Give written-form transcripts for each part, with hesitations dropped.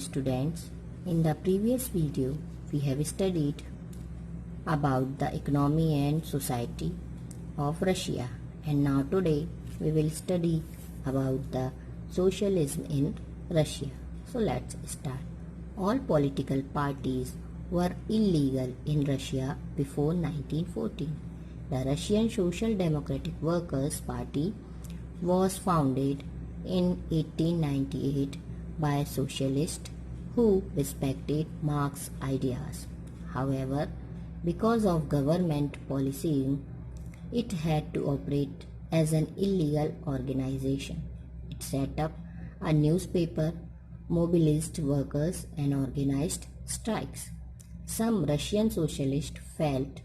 students. In the previous video, we have studied about the economy and society of Russia, and now today we will study about the socialism in Russia. So let's start. All political parties were illegal in Russia before 1914. The Russian Social Democratic Workers' Party was founded in 1898 by socialists who respected Marx's ideas. However, because of government policy, it had to operate as an illegal organization. It set up a newspaper, mobilized workers, and organized strikes. Some Russian socialists felt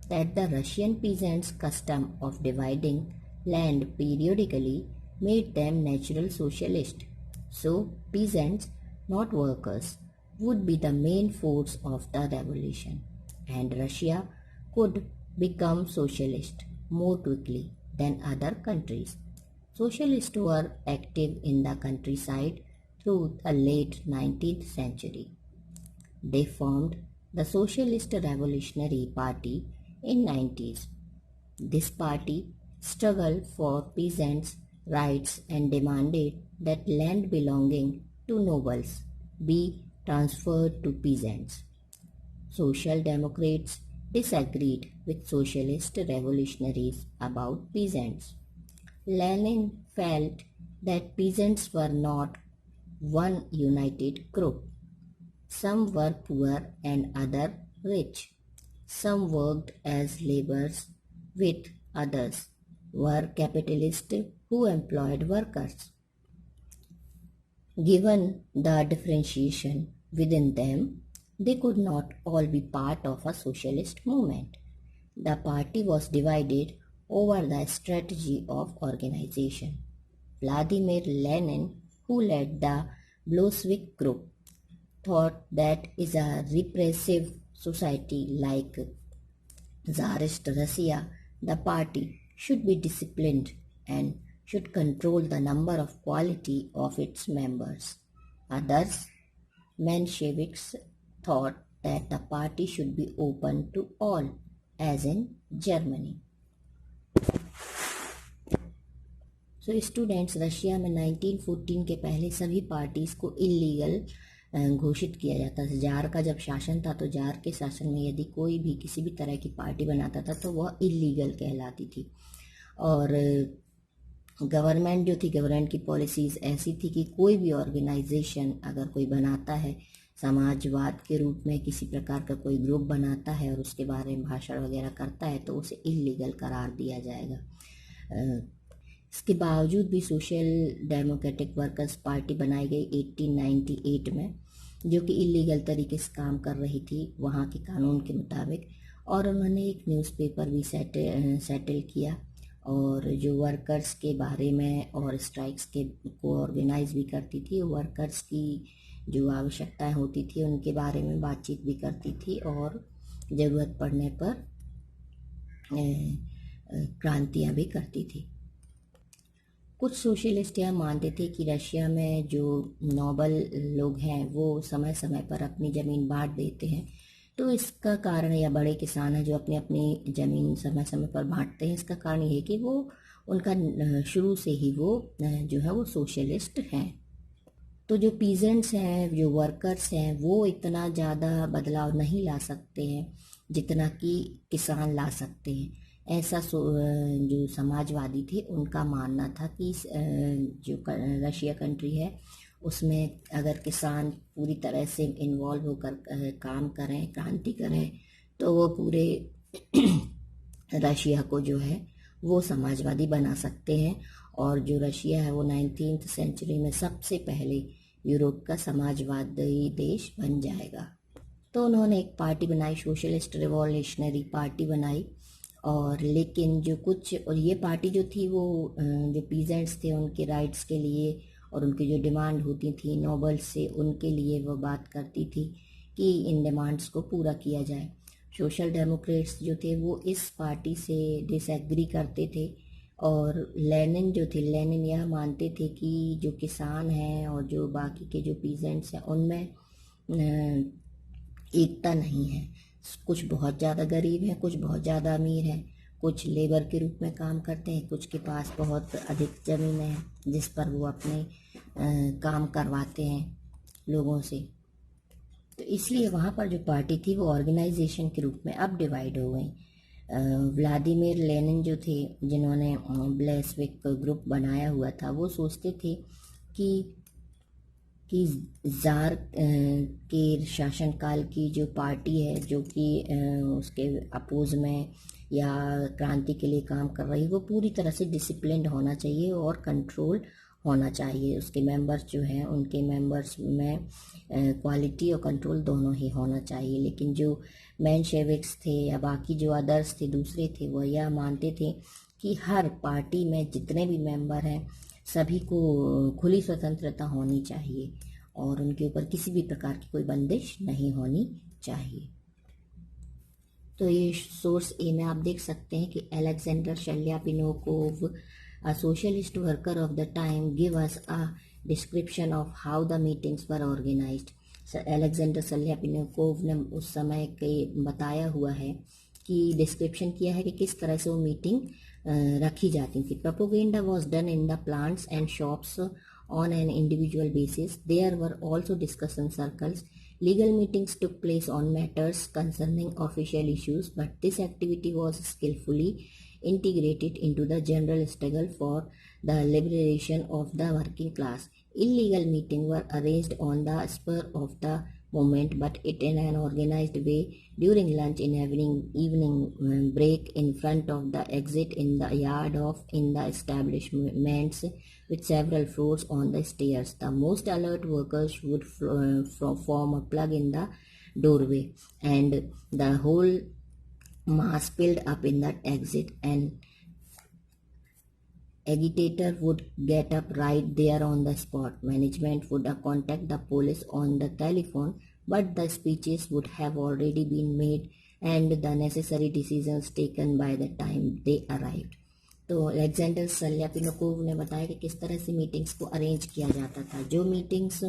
that the Russian peasants' custom of dividing land periodically made them natural socialists. So, peasants, not workers, would be the main force of the revolution, and Russia could become socialist more quickly than other countries. Socialists were active in the countryside through the late 19th century. They formed the Socialist Revolutionary Party in 90s. This party struggled for peasants' rights and demanded that land belonging to nobles be transferred to peasants. Social Democrats disagreed with socialist revolutionaries about peasants. Lenin felt that peasants were not one united group. Some were poor and others rich. Some worked as laborers with others were capitalists who employed workers. Given the differentiation within them, they could not all be part of a socialist movement. The party was divided over the strategy of organization. Vladimir Lenin, who led the Bolshevik group, thought that is a repressive society like Tsarist Russia, the party should be disciplined and should control the number of quality of its members. Others, Mensheviks, thought that the party should be open to all, as in Germany. Students, Russia में 1914 के पहले सभी parties को illegal घोषित किया जाता था। Jar का जब शासन था तो जार के शासन में यदि कोई भी किसी भी तरह की पार्टी बनाता था तो वह इलीगल कहलाती थी। और गवर्नमेंट जो थी, गवर्नमेंट की पॉलिसीज़ ऐसी थी कि कोई भी ऑर्गेनाइजेशन अगर कोई बनाता है समाजवाद के रूप में, किसी प्रकार का कोई ग्रुप बनाता है और उसके बारे में भाषण वगैरह करता है तो उसे इलीगल करार दिया जाएगा। इसके बावजूद भी सोशल डेमोक्रेटिक वर्कर्स पार्टी बनाई गई 1898 में, जो कि इलीगल तरीके से काम कर रही थी वहाँ के कानून के मुताबिक, और उन्होंने एक न्यूज़पेपर भी सेटल किया और जो वर्कर्स के बारे में और स्ट्राइक्स के को ऑर्गेनाइज भी करती थी। वर्कर्स की जो आवश्यकताएं होती थी उनके बारे में बातचीत भी करती थी और ज़रूरत पड़ने पर क्रांतियाँ भी करती थी। कुछ सोशलिस्ट यह मानते थे कि रशिया में जो नोबल लोग हैं वो समय समय पर अपनी ज़मीन बांट देते हैं, तो इसका कारण, या बड़े किसान हैं जो अपनी अपनी ज़मीन समय समय पर बांटते हैं, इसका कारण ये है कि वो उनका शुरू से ही वो जो है वो सोशलिस्ट हैं। तो जो पीजेंट्स हैं, जो वर्कर्स हैं, वो इतना ज़्यादा बदलाव नहीं ला सकते हैं जितना कि किसान ला सकते हैं। ऐसा जो समाजवादी थे उनका मानना था कि जो रशिया कंट्री है उसमें अगर किसान पूरी तरह से इन्वॉल्व होकर काम करें, क्रांति करें, तो वो पूरे रशिया को जो है वो समाजवादी बना सकते हैं। और जो रशिया है वो 19th सेंचुरी में सबसे पहले यूरोप का समाजवादी देश बन जाएगा। तो उन्होंने एक पार्टी बनाई, सोशलिस्ट रिवॉल्यूशनरी पार्टी बनाई। और लेकिन जो कुछ, और ये पार्टी जो थी वो जो पीजेंट्स थे उनके राइट्स के लिए और उनकी जो डिमांड होती थी नोबल्स से, उनके लिए वो बात करती थी कि इन डिमांड्स को पूरा किया जाए। सोशल डेमोक्रेट्स जो थे वो इस पार्टी से डिसएग्री करते थे और लेनिन जो थे, लेनिन यह मानते थे कि जो किसान हैं और जो बाकी के जो पीजेंट्स हैं उनमें एकता नहीं है। कुछ बहुत ज़्यादा गरीब हैं, कुछ बहुत ज़्यादा अमीर हैं, कुछ लेबर के रूप में काम करते हैं, कुछ के पास बहुत अधिक ज़मीनें हैं जिस पर वो अपने काम करवाते हैं लोगों से। तो इसलिए वहाँ पर जो पार्टी थी वो ऑर्गेनाइजेशन के रूप में अब डिवाइड हो गई। व्लादिमीर लेनिन जो थे, जिन्होंने ब्लेसविक ग्रुप बनाया हुआ था, वो सोचते थे कि ज़ार के शासनकाल की जो पार्टी है जो कि उसके अपोज में या क्रांति के लिए काम कर रही है, वो पूरी तरह से डिसिप्लिन्ड होना चाहिए और कंट्रोल होना चाहिए। उसके मेंबर्स जो हैं, उनके मेंबर्स में क्वालिटी और कंट्रोल दोनों ही होना चाहिए। लेकिन जो मेंशेविक्स थे या बाकी जो अदर्स थे, दूसरे थे, वो यह मानते थे कि हर पार्टी में जितने भी मेंबर हैं सभी को खुली स्वतंत्रता होनी चाहिए और उनके ऊपर किसी भी प्रकार की कोई बंदिश नहीं होनी चाहिए। तो ये सोर्स ए में आप देख सकते हैं कि Alexander शेल्यापिनोकोव, a socialist worker of the time, give us a description of how the meetings were organized. Alexander Shlyapnikov ने उस समय के बताया हुआ है कि डिस्क्रिप्शन किया है कि किस तरह से वो मीटिंग रखी जाती थी। Propaganda was done in the plants and shops on an individual basis. There were also discussion circles. Legal meetings took place on matters concerning official issues, but this activity was skillfully integrated into the general struggle for the liberation of the working class. Illegal meetings were arranged on the spur of the moment, but it in an organized way during lunch in evening break in front of the exit in the yard of in the establishments with several floors on the stairs. The most alert workers would form a plug in the doorway, and the whole mass filled up in that exit, and agitator would get up right there on the spot. Management would contact the police on the telephone, but the speeches would have already been made and the necessary decisions taken by the time they arrived. तो Alexander Shlyapnikov ने बताया कि किस तरह से meetings को arrange किया जाता था। जो मीटिंग्स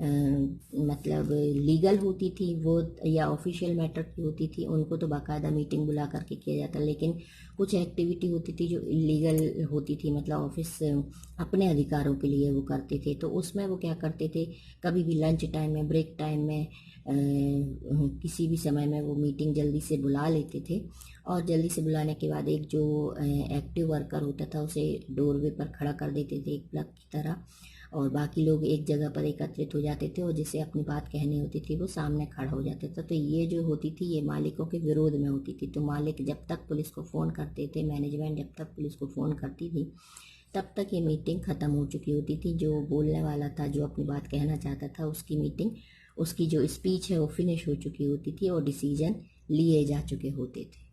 मतलब लीगल होती थी वो या ऑफिशियल मैटर की होती थी, उनको तो बाकायदा मीटिंग बुला करके किया जाता। लेकिन कुछ एक्टिविटी होती थी जो इलीगल होती थी, मतलब ऑफिस अपने अधिकारों के लिए वो करते थे, तो उसमें वो क्या करते थे, कभी भी लंच टाइम में, ब्रेक टाइम में, किसी भी समय में वो मीटिंग जल्दी से बुला लेते थे और जल्दी से बुलाने के बाद एक जो एक्टिव वर्कर होता था उसे डोरवे पर खड़ा कर देते थे एक प्लग की तरह, और बाकी लोग एक जगह पर एकत्रित हो जाते थे और जिसे अपनी बात कहनी होती थी वो सामने खड़ा हो जाता था। तो ये जो होती थी ये मालिकों के विरोध में होती थी। तो मालिक जब तक पुलिस को फ़ोन करते थे, मैनेजमेंट जब तक पुलिस को फ़ोन करती थी, तब तक ये मीटिंग ख़त्म हो चुकी होती थी। जो बोलने वाला था, जो अपनी बात कहना चाहता था, उसकी मीटिंग, उसकी जो स्पीच है वो फिनिश हो चुकी होती थी और डिसीजन लिए जा चुके होते थे।